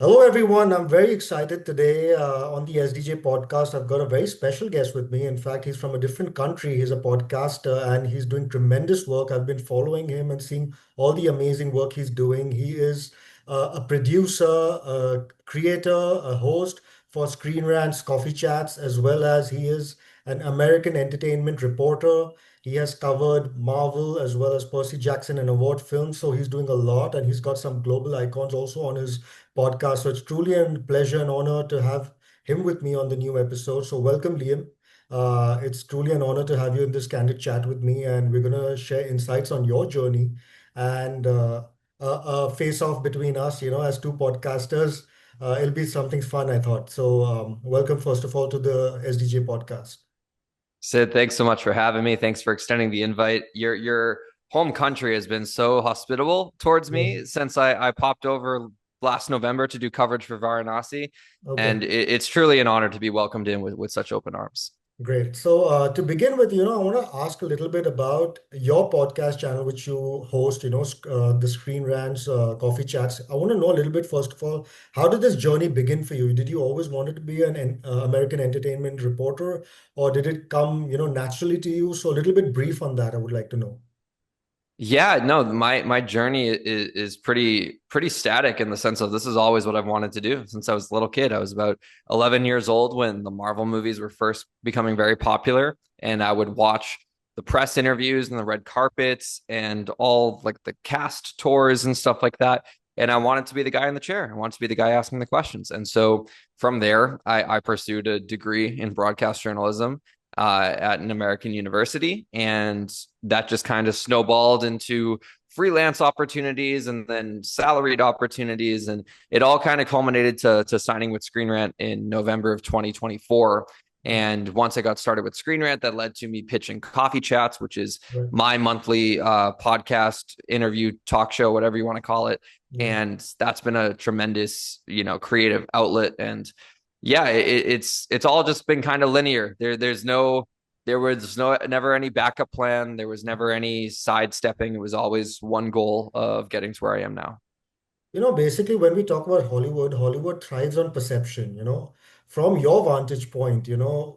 Hello, everyone. I'm very excited today on the SDJ podcast. I've got a very special guest with me. In fact, he's from a different country. He's a podcaster and he's doing tremendous work. I've been following him and seeing all the amazing work he's doing. He is a producer, a creator, a host for Screen Rant's Coffee Chats, as well as he is an American entertainment reporter. He has covered Marvel as well as Percy Jackson and award films. So he's doing a lot and he's got some global icons also on his podcast. So it's truly a pleasure and honor to have him with me on the new episode. So welcome, Liam. It's truly an honor to have you in this candid chat with me, and we're going to share insights on your journey and a face off between us, as two podcasters. It'll be something fun, I thought. So, welcome, first of all, to the SDJ podcast. Sid, thanks so much for having me. Thanks for extending the invite. Your home country has been so hospitable towards Yeah. me since I popped over last November to do coverage for Varanasi, Okay. and it's truly an honor to be welcomed in with such open arms. Great. So, to begin with, I want to ask a little bit about your podcast channel, which you host, the Screen Rants, Coffee Chats. I want to know a little bit, first of all, how did this journey begin for you? Did you always wanted to be an American entertainment reporter, or did it come, naturally to you? So, a little bit brief on that, I would like to know. Yeah, no, my journey is pretty static in the sense of this is always what I've wanted to do since I was a little kid. I was about 11 years old when the Marvel movies were first becoming very popular, and I would watch the press interviews and the red carpets and all like the cast tours and stuff like that. And I wanted to be the guy in the chair. I wanted to be the guy asking the questions. And so from there, I pursued a degree in broadcast journalism at an American university. And that just kind of snowballed into freelance opportunities and then salaried opportunities. And it all kind of culminated to signing with Screen Rant in November of 2024. Right. And once I got started with Screen Rant, that led to me pitching Coffee Chats, which is Right. my monthly podcast, interview, talk show, whatever you want to call it. Yeah. And that's been a tremendous, creative outlet. And yeah, it's all just been kind of linear. There was no never any backup plan. There was never any sidestepping. It was always one goal of getting to where I am now. Basically, when we talk about Hollywood, Hollywood thrives on perception. From your vantage point,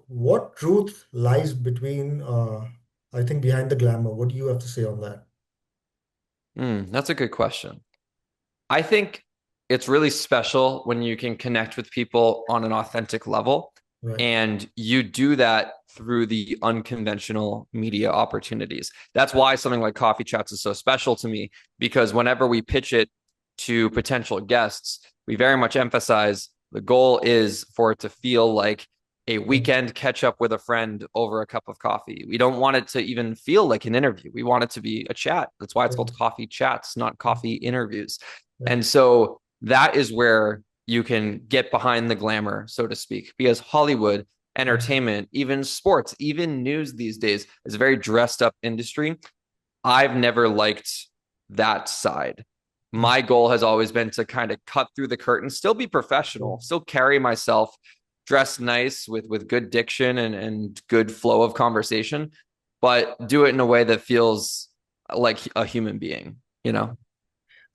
what truth lies between, I think, behind the glamour? What do you have to say on that? That's a good question. I think it's really special when you can connect with people on an authentic level, Right. and you do that through the unconventional media opportunities. That's why something like Coffee Chats is so special to me, because whenever we pitch it to potential guests, we very much emphasize the goal is for it to feel like a Yeah. weekend catch up with a friend over a cup of coffee. We don't want it to even feel like an interview. We want it to be a chat. That's why it's Yeah. called Coffee Chats, not coffee interviews. Yeah. And so that is where you can get behind the glamour, so to speak, because Hollywood, entertainment, even sports, even news these days is a very dressed up industry. I've never liked that side. Mm. My goal has always been to kind of cut through the curtain, still be professional, still carry myself dressed nice with good diction and good flow of conversation, but do it in a way that feels like a human being, you know?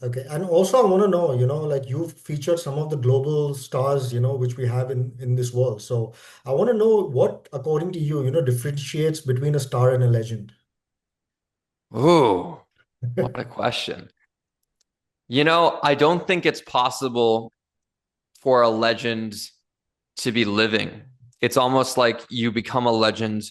Okay. And also, I want to know, like you've featured some of the global stars, which we have in this world. So I want to know what, according to you, differentiates between a star and a legend. Ooh, what a question. I don't think it's possible for a legend to be living. It's almost like you become a legend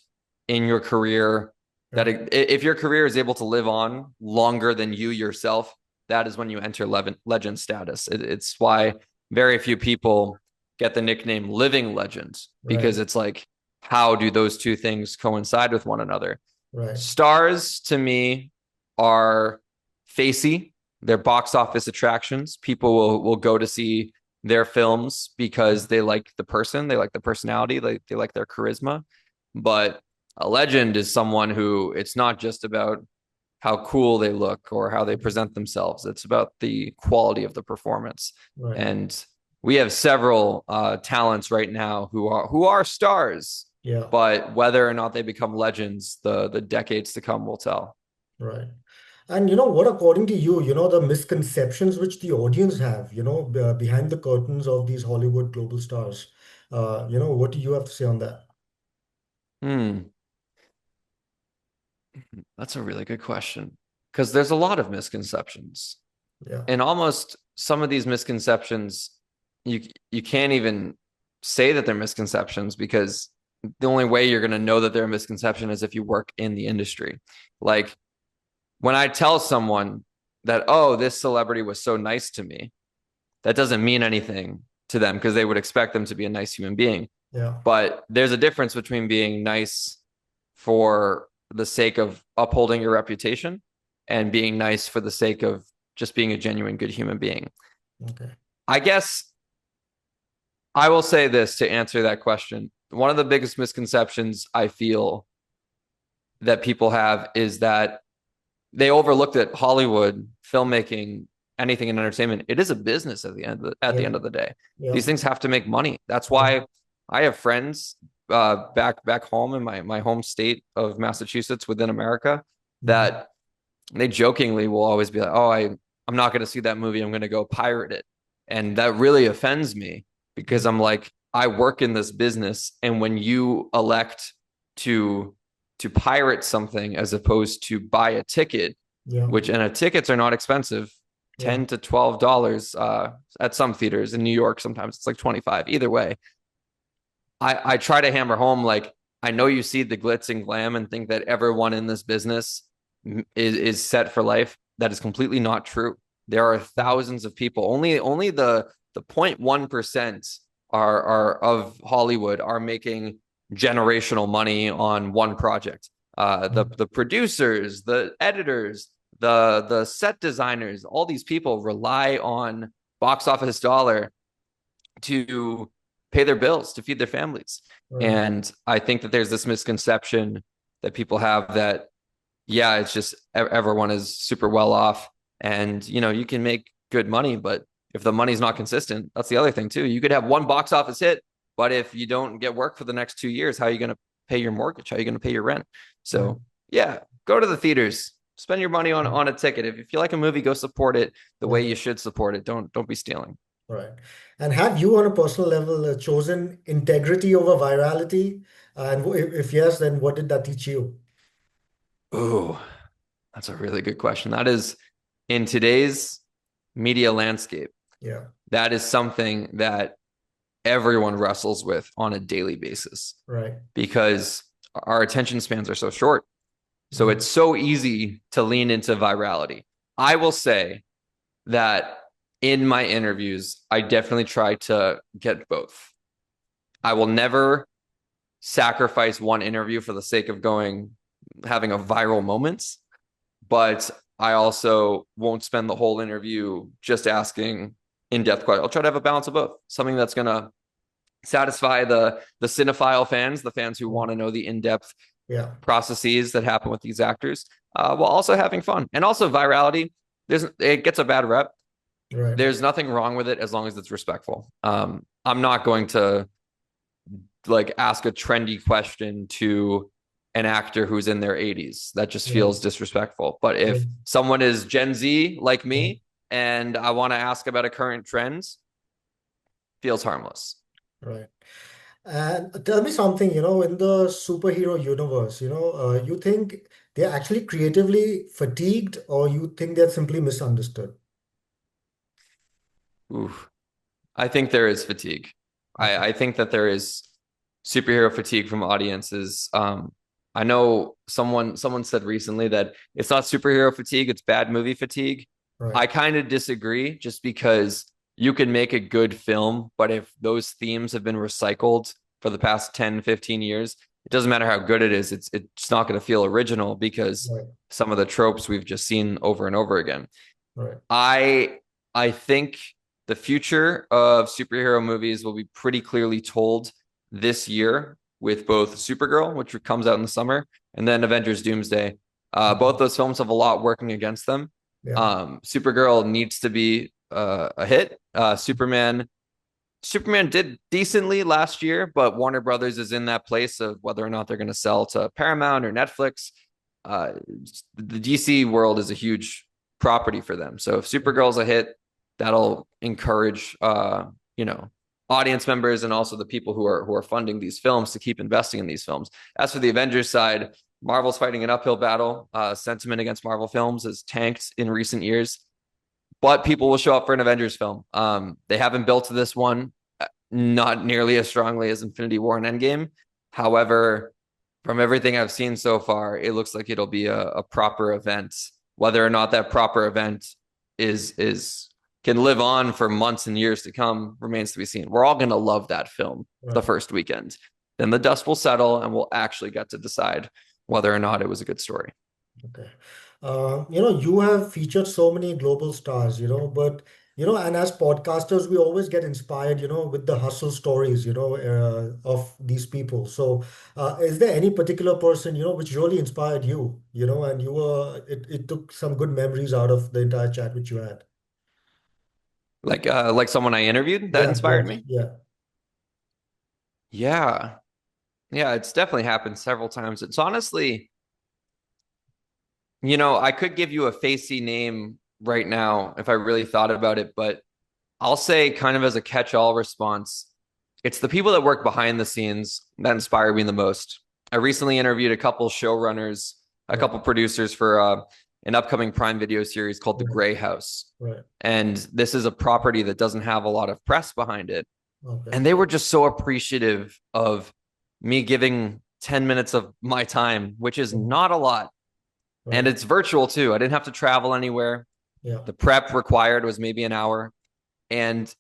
in your career. That Right. if your career is able to live on longer than you yourself, that is when you enter legend status. It's why very few people get the nickname living legend, Right. because it's like, how do those two things coincide with one another? Right. Stars to me are facey. They're box office attractions. People will go to see their films because they like the person, they like the personality, they like their charisma. But a legend is someone who it's not just about how cool they look or how they present themselves. It's about the quality of the performance. Right. And we have several talents right now who are stars, Yeah. but whether or not they become legends, the decades to come will tell. Right. And what, according to you, the misconceptions which the audience have, behind the curtains of these Hollywood global stars, what do you have to say on that? Hmm, that's a really good question because there's a lot of misconceptions. Yeah, And almost some of these misconceptions you you can't even say that they're misconceptions because the only way you're going to know that they're a misconception is if you work in the industry. Like when I tell someone that, oh, this celebrity was so nice to me, that doesn't mean anything to them because they would expect them to be a nice human being. yeah, But there's a difference between being nice for the sake of upholding your reputation and being nice for the sake of just being a genuine good human being. okay, I guess I will say this to answer that question. One of the biggest misconceptions I feel that people have is that they overlooked that Hollywood, filmmaking, anything in entertainment, it is a business at the yeah, end of the day. yeah, These things have to make money. That's yeah, why I have friends back home in my home state of Massachusetts within America mhm, that they jokingly will always be like, "Oh, I'm not going to see that movie. I'm going to go pirate it," and that really offends me because I'm like, I work in this business, and when you elect to pirate something as opposed to buy a ticket, yeah, which and tickets are not expensive, yeah, $10 to $12 at some theaters in New York. Sometimes it's like 25. Either way, I try to hammer home like I know you see the glitz and glam and think that everyone in this business is set for life. That is completely not true. There are yeah, thousands of people. Only the 0.1% are of Hollywood are making generational money on one project. The producers, the editors, the set designers, all these people rely on box office dollar to pay their bills, to feed their families. right, And I think that there's this misconception that people have that, yeah, it's just everyone is super well off and, you can make good money, but if the money's not consistent, that's the other thing too. You could have one box office hit, but if you don't get work for the next 2 years, how are you going to pay your mortgage? How are you going to pay your rent? right, So yeah, go to the theaters, spend your money on, right, on a ticket. If you like a movie, go support it the way right. you should support it. Don't be stealing. Right. And have you, on a personal level, chosen integrity over virality? And if yes, then what did that teach you? Ooh, that's a really good question. That is in today's media landscape, Yeah, that is something that everyone wrestles with on a daily basis right. because our attention spans are so short. So Mm, it's so easy to lean into virality. I will say that in my interviews, I definitely try to get both. I will never sacrifice one interview for the sake of having a viral moment, but I also won't spend the whole interview just asking in-depth questions. I'll try to have a balance of both. Something that's gonna satisfy the cinephile fans, the fans who mm, want to know the in-depth yeah, processes that happen with these actors, while also having fun. And also virality, it gets a bad rep. right, There's nothing wrong with it as long as it's respectful. I'm not going to like ask a trendy question to an actor who's in their 80s. That just yeah, feels disrespectful. But yeah, if someone is Gen Z like yeah, me and I want to ask about a current trends, feels harmless. right. And tell me something, in the superhero universe, you think they're actually creatively fatigued, or you think they're simply misunderstood? Ooh, I think there is fatigue. Okay, I think that there is superhero fatigue from audiences. I know someone said recently that it's not superhero fatigue, it's bad movie fatigue. right, I kind of disagree just because you can make a good film, but if those themes have been recycled for the past 10, 15 years, it doesn't matter how good it is, it's not going to feel original because right, some of the tropes we've just seen over and over again. right, I I think the future of superhero movies will be pretty clearly told this year with both Supergirl, which comes out in the summer, and then Avengers Doomsday. Both mhm, those films have a lot working against them. yeah, Supergirl needs to be a hit. Superman did decently last year, but Warner Brothers is in that place of whether or not they're going to sell to Paramount or Netflix. uh, the DC world is a huge property for them. So if Supergirl's a hit, that'll encourage you know, audience members and also the people who are funding these films to keep investing in these films. As for the Avengers side, Marvel's fighting an uphill battle. Sentiment against Marvel films has tanked in recent years, but people will show up for an Avengers film. They haven't built this one not nearly as strongly as Infinity War and Endgame. However, from everything I've seen so far, it looks like it'll be a proper event. Whether or not that proper event is can live on for months and years to come remains to be seen. We're all going to love that film the Right. first weekend. Then the dust will settle and we'll actually get to decide whether or not it was a good story. Okay. You have featured so many global stars, but, and as podcasters, we always get inspired, with the hustle stories, of these people. So, is there any particular person, which really inspired you, and it took some good memories out of the entire chat which you had? Like someone I interviewed that Yeah, inspired yes, me. yeah, Yeah. Yeah, it's definitely happened several times. It's honestly, I could give you a facey name right now if I really thought about it, but I'll say kind of as a catch-all response, it's the people that work behind the scenes that inspire me the most. I recently interviewed a couple showrunners, a right, couple producers for an upcoming Prime Video series called The right, Grey House. right. And this is a property that doesn't have a lot of press behind it. Okay, And they were just so appreciative of me giving 10 minutes of my time, which is mhm, not a lot. And right, it's virtual too. I didn't have to travel anywhere. yeah, The prep required was maybe an hour. And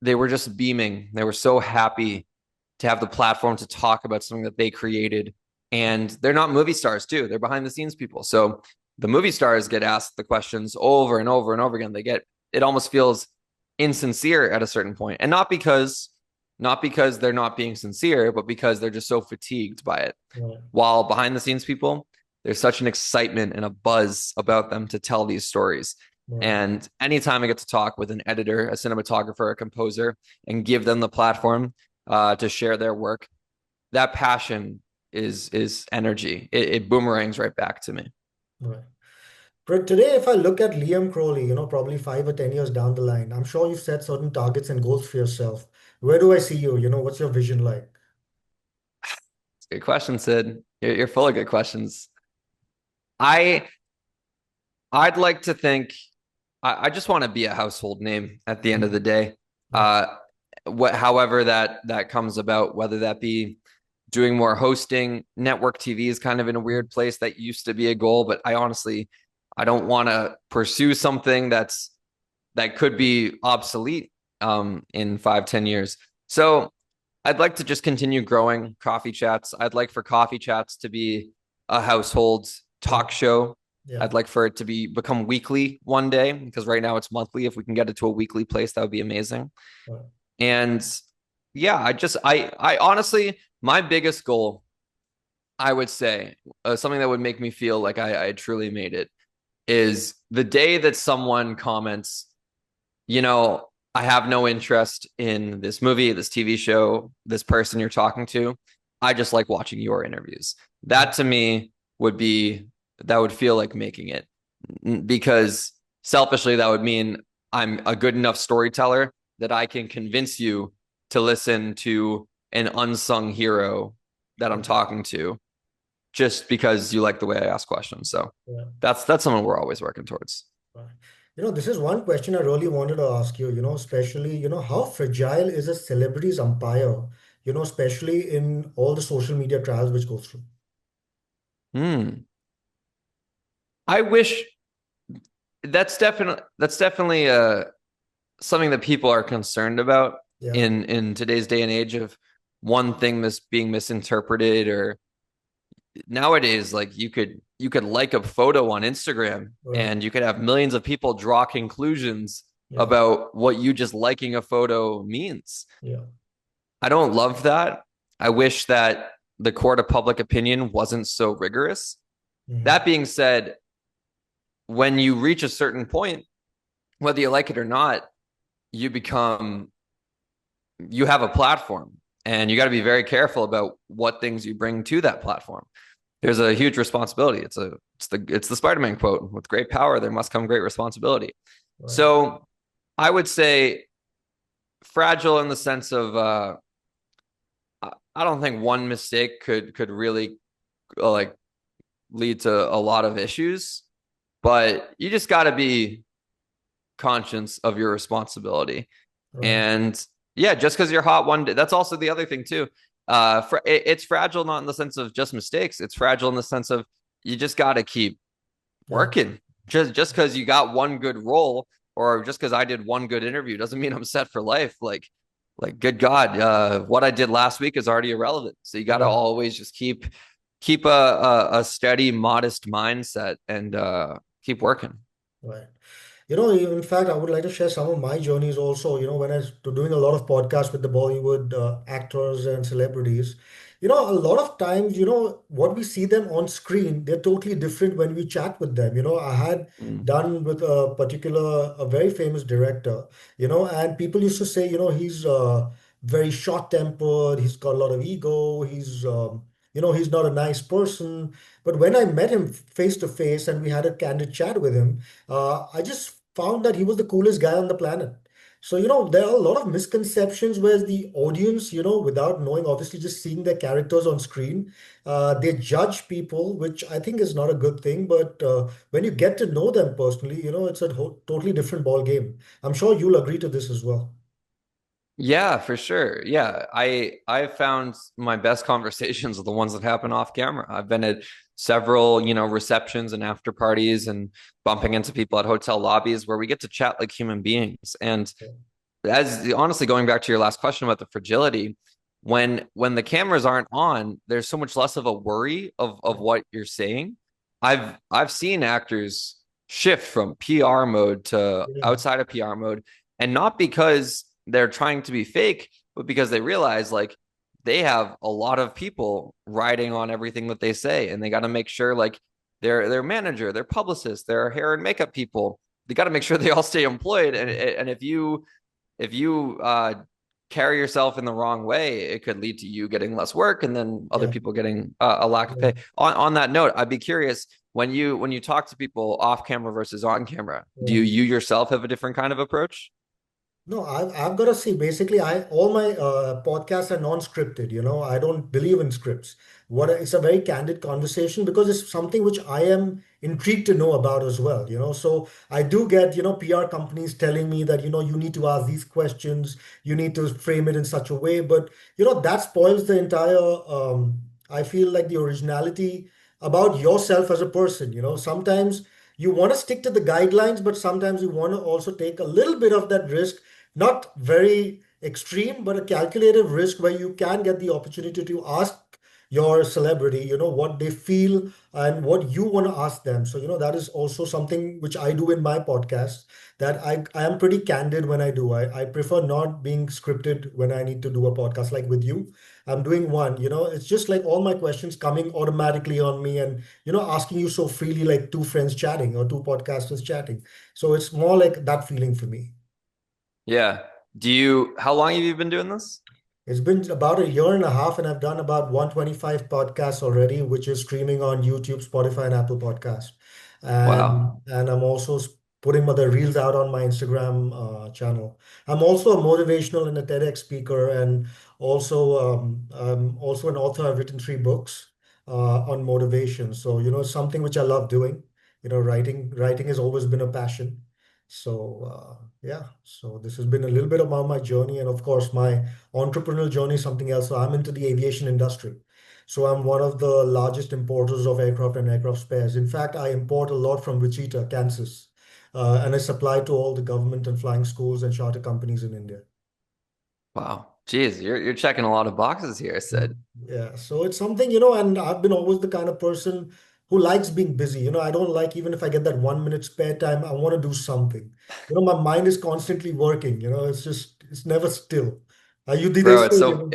they were just beaming. They were so happy to have the platform to talk about something that they created. And they're not movie stars, too. They're behind the scenes people. So the movie stars get asked the questions over and over and over again. It almost feels insincere at a certain point. And not because they're not being sincere, but because they're just so fatigued by it. right, While behind the scenes people, there's such an excitement and a buzz about them to tell these stories. right, And anytime I get to talk with an editor, a cinematographer, a composer, and give them the platform to share their work, that passion is energy. It boomerangs right back to me. right. But today, if I look at Liam Crowley, probably 5 or 10 years down the line, I'm sure you've set certain targets and goals for yourself. Where do I see you? What's your vision like? It's a good question, Sid. You're full of good questions. I I'd like to think I just want to be a household name at the end of Mm, the day. right, Uh, however that comes about, whether that be doing more hosting. Network TV is kind of in a weird place. That used to be a goal, but I don't want to pursue something that could be obsolete in 5, 10 years. So I'd like to just continue growing coffee chats. I'd like for coffee chats to be a household right, talk show. yeah, I'd like for it to become weekly one day because right now it's monthly. If we can get it to a weekly place, that would be amazing. right, And yeah, I honestly, my biggest goal, I would say, something that would make me feel like I truly made it, is the day that someone comments, I have no interest in this movie, this TV show, this person you're talking to. I just like watching your interviews. right, That to me would be, that would feel like making it because selfishly, that would mean I'm a good enough storyteller that I can convince you to listen to an unsung hero that I'm right, talking to just because you like the way I ask questions. So yeah, that's something we're always working towards. right. This is one question I really wanted to ask you, especially, how fragile is a celebrity's empire, especially in all the social media trials which go through? Hmm. I wish that's definitely something that people are concerned about Yeah, in today's day and age of one thing being misinterpreted. Or nowadays, like you could like a photo on Instagram right, and you could have millions of people draw conclusions yeah, about what you just liking a photo means. yeah, I don't love that. I wish that the court of public opinion wasn't so rigorous. hmm, That being said, when you reach a certain point, whether you like it or not, you become you have a platform and you got to be very careful about what things you bring to that platform. there's a huge responsibility. It's the Spider-Man quote: "With great power, there must come great responsibility." Right. So I would say fragile in the sense of I don't think one mistake could really like lead to a lot of issues, but you just got to be conscious of your responsibility. Right. And yeah, just because you're hot one day, that's also the other thing too. It's fragile not in the sense of just mistakes. It's fragile in the sense of you just got to keep Yeah. working. Just because you got one good role or just because I did one good interview doesn't mean I'm set for life. Good God, what I did last week is already irrelevant. So you got to Right. always just keep a steady, modest mindset and keep working. Right. In fact, I would like to share some of my journeys also. When I was doing a lot of podcasts with the Bollywood actors and celebrities, a lot of times, what we see them on screen, they're totally different when we chat with them. I had Mm. done with a very famous director, and people used to say, he's very short-tempered, he's got a lot of ego, he's not a nice person. But when I met him face to face and we had a candid chat with him, I just found that he was the coolest guy on the planet. So, there are a lot of misconceptions where the audience, without knowing, obviously just seeing their characters on screen, they judge people, which I think is not a good thing. But when you get to know them personally, it's a totally different ball game. I'm sure you'll agree to this as well. Yeah, for sure. Yeah, I found my best conversations are the ones that happen off camera. I've been at several, receptions and after parties and bumping into people at hotel lobbies where we get to chat like human beings. And as honestly going back to your last question about the fragility, when the cameras aren't on, there's so much less of a worry of what you're saying. I've seen actors shift from PR mode to Yeah, outside of PR mode, and not because they're trying to be fake, but because they realize like they have a lot of people riding on everything that they say, and they got to make sure like their manager, their publicist, their hair and makeup people, they got to make sure they all stay employed. And if you carry yourself in the wrong way, it could lead to you getting less work and then other yeah, people getting a lack of yeah, pay. On that note, I'd be curious when you talk to people off camera versus on camera, do yeah. you yourself have a different kind of approach? No, I've got to see. Basically, I all my podcasts are non-scripted. I don't believe in scripts. It's a very candid conversation because it's something which I am intrigued to know about as well. So I do get PR companies telling me that you need to ask these questions, you need to frame it in such a way, but that spoils the entire. I feel like the originality about yourself as a person. Sometimes you want to stick to the guidelines, but sometimes you want to also take a little bit of that risk, not very extreme, but a calculated risk where you can get the opportunity to ask your celebrity, what they feel and what you want to ask them. So, that is also something which I do in my podcast, that I am pretty candid when I do. I prefer not being scripted when I need to do a podcast like with you. I'm doing one, it's just like all my questions coming automatically on me and, asking you so freely like two friends chatting or two podcasters chatting. So it's more like that feeling for me. Yeah. How long have you been doing this? It's been about a year and a half, and I've done about 125 podcasts already, which is streaming on YouTube, Spotify, and Apple Podcast. And Wow. and I'm also putting the reels out on my Instagram channel. I'm also a motivational and a TEDx speaker, and I'm also an author. I've written 3 books on motivation. So it's something which I love doing. Writing has always been a passion. So yeah, so this has been a little bit about my journey, and of course my entrepreneurial journey is something else. So I'm into the aviation industry. So I'm one of the largest importers of aircraft and aircraft spares. In fact, I import a lot from Wichita, Kansas, and I supply to all the government and flying schools and charter companies in India. Wow. Jeez, you're checking a lot of boxes here, I Mm. said. Yeah, so it's something, and I've been always the kind of person who likes being busy. I don't like, even if I get that 1 minute spare time, I want to do something. My mind is constantly working, it's never still. You did Bro, this, it's so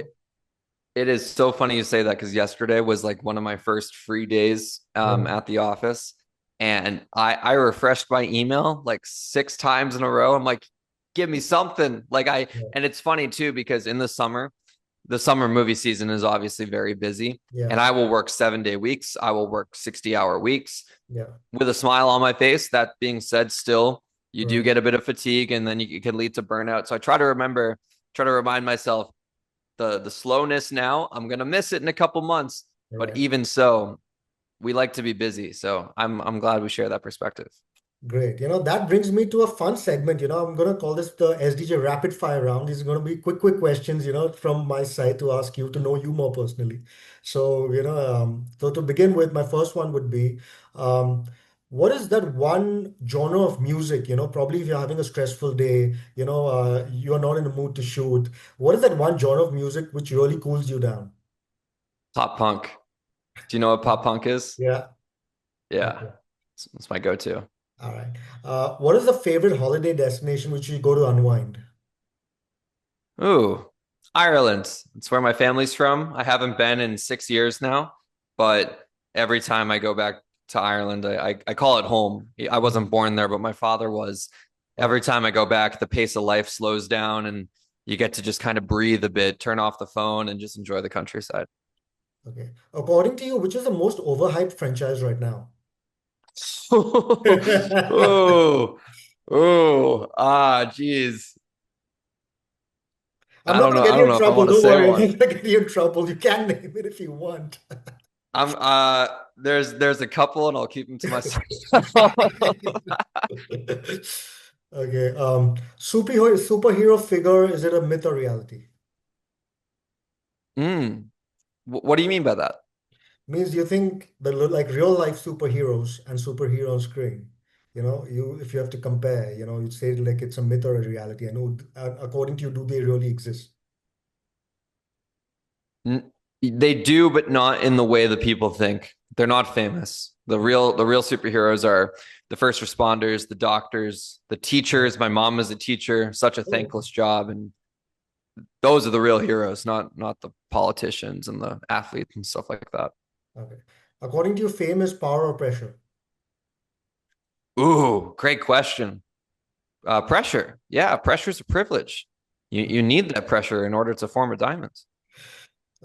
it is so funny you say that because yesterday was like one of my first free days yeah, at the office, and I refreshed my email like 6 times in a row. I'm like, give me something. yeah, And it's funny too because in the summer, the summer movie season is obviously very busy, Yeah, and I will work 7 day weeks. I will work 60-hour weeks yeah, with a smile on my face. That being said, still, you do right, get a bit of fatigue and then it can lead to burnout. So I try to remind myself the slowness now. I'm going to miss it in a couple months, but right. even so, we like to be busy. So I'm glad we share that perspective. Great. That brings me to a fun segment. I'm going to call this the SDJ rapid fire round. These are going to be quick questions, from my side to ask you to know you more personally. So to begin with, my first one would be, um, what is that one genre of music, probably if you're having a stressful day, you're not in the mood to shoot. What is that one genre of music which really cools you down? Pop punk. Do you know what pop punk is? Yeah. Yeah, Okay. it's my go-to. All right. What is the favorite holiday destination which you go to unwind? Ooh, Ireland. It's where my family's from. I haven't been in 6 years now, but every time I go back to Ireland, I call it home. I wasn't born there, but my father was. Every Right. time I go back, the pace of life slows down and you get to just kind of breathe a bit, turn off the phone, and just enjoy the countryside. Okay. According to you, which is the most overhyped franchise right now? Oh, geez. I'm not going to I get you don't in know if I trouble. want to Don't say worry. I'm one. not going to get you in trouble. You can name it if you want. There's a couple and I'll keep them to myself. Okay. Superhero figure, is it a myth or reality? Mm. What do you mean by that? Means you think the like real life superheroes and superhero on screen, you if you have to compare, you'd say like it's a myth or a reality. I know, according to you, do they really exist? They do, but not in the way that people think. They're not famous. The real superheroes are the first responders, the doctors, the Right. teachers. My mom is a teacher, such a Oh, thankless job, and those are the real heroes, not the politicians and the athletes and stuff like that. okay. According to you, fame is power or pressure? Ooh, great question. Pressure. Yeah, pressure is a privilege. You need that pressure in order to form a diamond.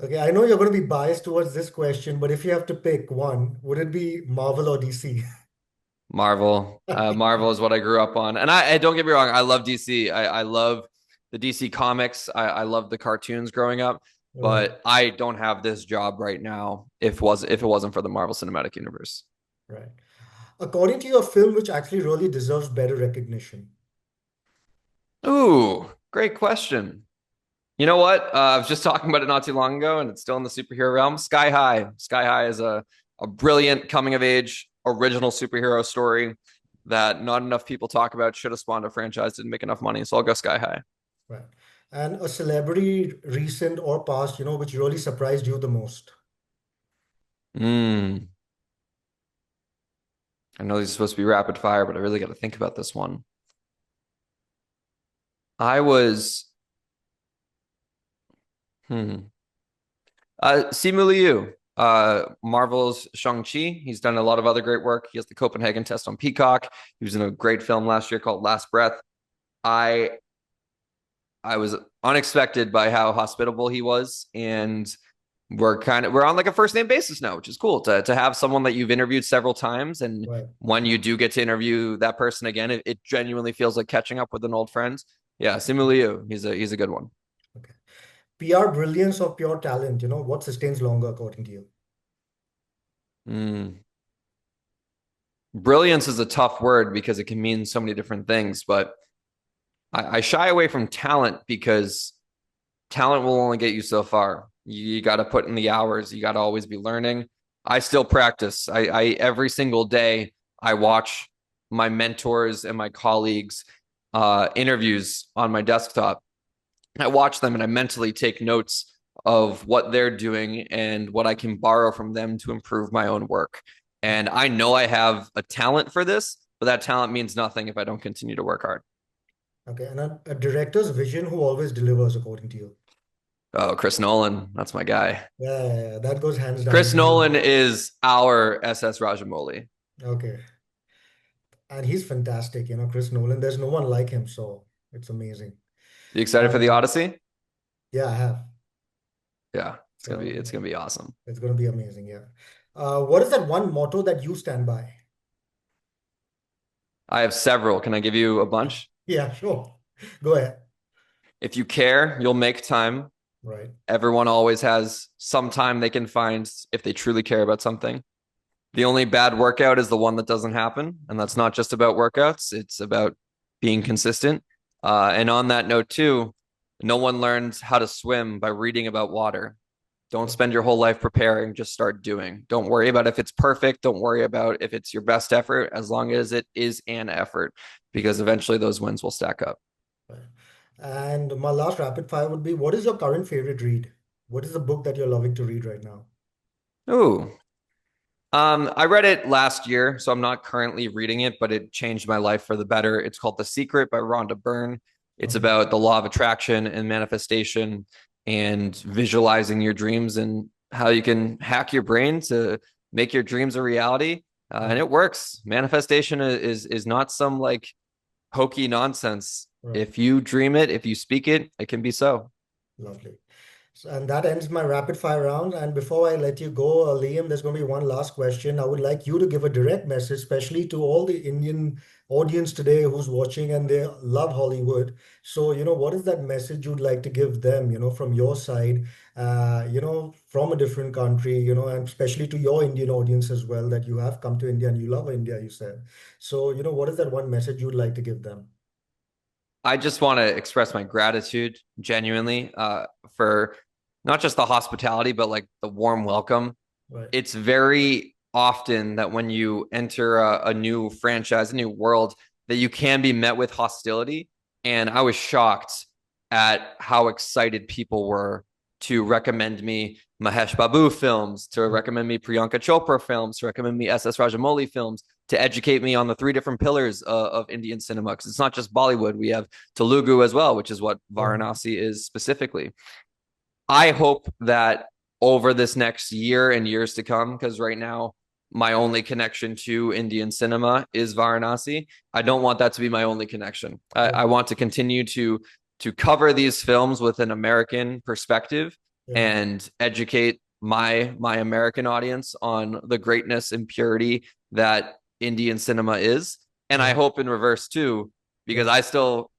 Okay, I know you're going to be biased towards this question, but if you have to pick one, would it be Marvel or DC? Marvel. Marvel is what I grew up on. And I don't get me wrong, I love DC. I love the DC comics. I love the cartoons growing up, Right, but I don't have this job right now if it wasn't for the Marvel Cinematic Universe. right. According to you, a film which actually really deserves better recognition. Ooh, great question. You know what? I was just talking about it not too long ago, and it's still in the superhero realm. Sky High. Sky High is a brilliant coming of age original superhero story that not enough people talk about. Should have spawned a franchise, didn't make enough money, so I'll go Sky High. Right. And a celebrity, recent or past, which really surprised you the most. Mm. I know these are supposed to be rapid fire, but I really got to think about this one. I was hmm. Simu Liu, Marvel's Shang-Chi. He's done a lot of other great work. He has the Copenhagen test on Peacock. He was in a great film last year called Last Breath. I I was unexpected by how hospitable he was, and we're on like a first name basis now, which is cool to have someone that you've interviewed several times, and Right. when you do get to interview that person again, it genuinely feels like catching up with an old friend. Yeah, Simu Liu, he's a good one. Okay. PR brilliance or pure talent, what sustains longer according to you? Mm. Brilliance is a tough word because it can mean so many different things, but I shy away from talent because talent will only get you so far. You got to put in the hours. You got to always be learning. I still practice. I every single day I watch my mentors and my colleagues interviews on my desktop. I watch them and I mentally take notes of what they're doing and what I can borrow from them to improve my own work. And I know I have a talent for this, but that talent means nothing if I don't continue to work hard. Okay. And a director's vision who always delivers according to you. Oh, Chris Nolan, that's my guy. Yeah, yeah, yeah, that goes hands Chris down. Nolan is our SS Rajamouli. Okay. And he's fantastic, Chris Nolan. There's no one like him, so it's amazing. You excited for the Um, Odyssey? yeah, I have. Yeah, So it's gonna be awesome. it's going to be amazing. Yeah. What is that one motto that you stand by? I have several. Can I give you a bunch? Yeah, sure. Go ahead. If you care, you'll make time. Right. Everyone always has some time they can find if they truly care about something. The only bad workout is the one that doesn't happen. And that's not just about workouts, it's about being consistent. And on that note, too, no one learns how to swim by reading about water. Don't spend your whole life preparing, just start doing. Don't worry about if it's perfect. Don't worry about if it's your best effort, as long as it is an effort, because eventually those wins will stack up. Right. And my last rapid fire would be, what is your current favorite read? What is the book that you're loving to read right now? Ooh, I read it last year, so I'm not currently reading it, but it changed my life for the better. It's called The Secret by Rhonda Byrne. It's Okay. about the law of attraction and manifestation and visualizing your dreams and how you can hack your brain to make your dreams a reality. And Right. it works. Manifestation is not some like hokey nonsense. Right. If you dream it, if you speak it, it can be so. Lovely. So, and that ends my rapid fire round. And before I let you go, Liam, there's going to be one last question. I would like you to give a direct message, especially to all the Indian audience today who's watching and they love Hollywood. So, what is that message you'd like to give them, from your side, from a different country, and especially to your Indian audience as well, that you have come to India and you love India, you said. So, what is that one message you'd like to give them? I just want to express my gratitude genuinely for not just the hospitality, but like the warm welcome. Right. It's very often that when you enter a new franchise, a new world, that you can be met with hostility. And I was shocked at how excited people were to recommend me Mahesh Babu films, to recommend me Priyanka Chopra films, to recommend me S.S. Rajamouli films, to educate me on the three different pillars of Indian cinema. Because it's not just Bollywood. We have Telugu as well, which is what Right. Varanasi is specifically. I hope that over this next year and years to come, because right now my only connection to Indian cinema is Varanasi. I don't want that to be my only connection. I Right. want to continue to cover these films with an American perspective Yeah. and educate my American audience on the greatness and purity that Indian cinema is. And I Right. hope in reverse too, because Yeah. I still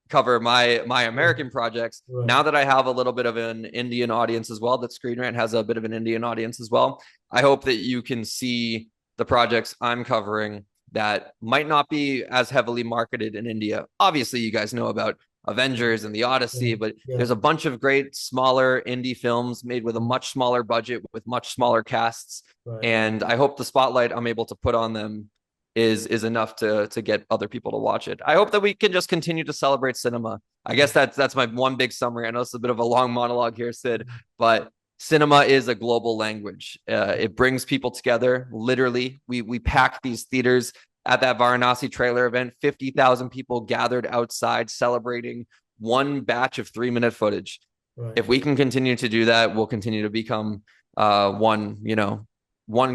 cover my Right. American projects. Right. Now that I have a little bit of an Indian audience as well, that Screen Rant has a bit of an Indian audience as well. I hope that you can see the projects I'm covering that might not be as heavily marketed in India. Obviously, you guys know about Avengers and the Odyssey, Yeah. but Yeah. there's a bunch of great smaller indie films made with a much smaller budget with much smaller casts. Right. And I hope the spotlight I'm able to put on them is enough to get other people to watch it. I hope that we can just continue to celebrate cinema. I guess that's my one big summary. I know it's a bit of a long monologue here, Sid, but cinema is a global language. It brings people together. Literally, we pack these theaters at that Varanasi trailer event. 50,000 people gathered outside celebrating one batch of 3-minute footage. Right. If we can continue to do that, we'll continue to become one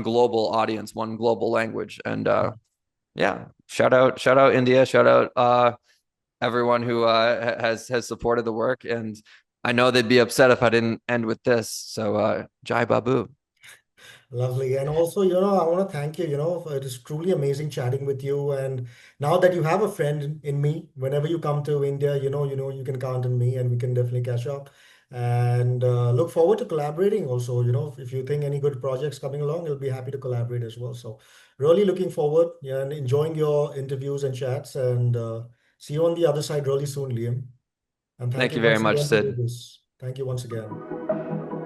global audience, one global language, and yeah, shout out India, shout out everyone who has supported the work, and I know they'd be upset if I didn't end with this. So Jai Babu. Lovely. And also, I want to thank you, it is truly amazing chatting with you. And now that you have a friend in me, whenever you come to India, you can count on me and we can definitely catch up. And look forward to collaborating also. If you think any good projects coming along, I'll be happy to collaborate as well. So really looking forward, yeah, and enjoying your interviews and chats. And see you on the other side really soon, Liam. And thank Thank you you very once much, again to do Sid. this. Thank you once again.